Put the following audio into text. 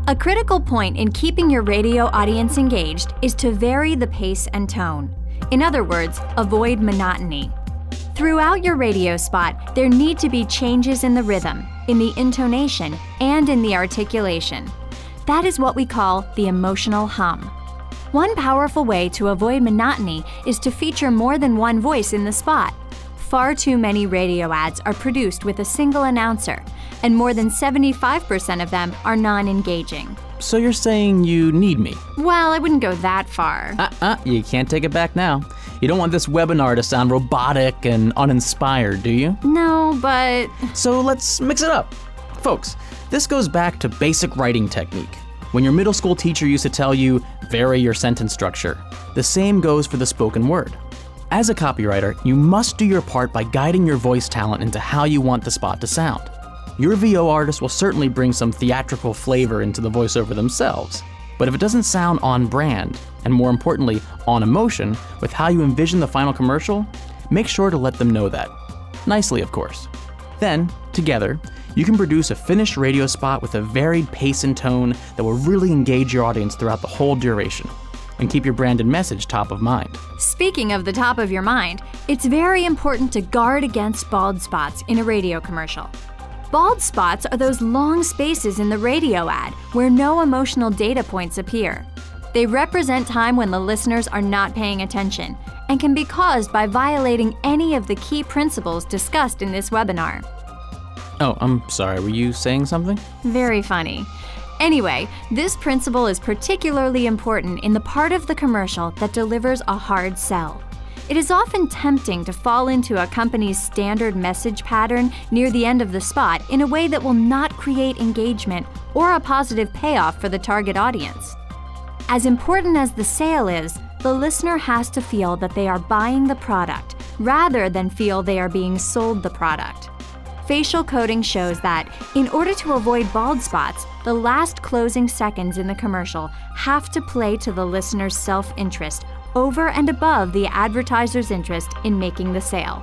A critical point in keeping your radio audience engaged is to vary the pace and tone. In other words, avoid monotony. Throughout your radio spot, there need to be changes in the rhythm, in the intonation, and in the articulation. That is what we call the emotional hum. One powerful way to avoid monotony is to feature more than one voice in the spot. Far too many radio ads are produced with a single announcer, and more than 75% of them are non-engaging. So you're saying you need me? Well, I wouldn't go that far. You can't take it back now. You don't want this webinar to sound robotic and uninspired, do you? No, but... So let's mix it up. Folks, this goes back to basic writing technique. When your middle school teacher used to tell you, vary your sentence structure, the same goes for the spoken word. As a copywriter, you must do your part by guiding your voice talent into how you want the spot to sound. Your VO artist will certainly bring some theatrical flavor into the voiceover themselves, but if it doesn't sound on brand, and more importantly, on emotion, with how you envision the final commercial, make sure to let them know that. Nicely, of course. Then, together, you can produce a finished radio spot with a varied pace and tone that will really engage your audience throughout the whole duration, and keep your brand and message top of mind. Speaking of the top of your mind, it's very important to guard against bald spots in a radio commercial. Bald spots are those long spaces in the radio ad where no emotional data points appear. They represent time when the listeners are not paying attention and can be caused by violating any of the key principles discussed in this webinar. Oh, I'm sorry, were you saying something? Very funny. Anyway, this principle is particularly important in the part of the commercial that delivers a hard sell. It is often tempting to fall into a company's standard message pattern near the end of the spot in a way that will not create engagement or a positive payoff for the target audience. As important as the sale is, the listener has to feel that they are buying the product rather than feel they are being sold the product. Facial coding shows that, in order to avoid bald spots, the last closing seconds in the commercial have to play to the listener's self-interest over and above the advertiser's interest in making the sale.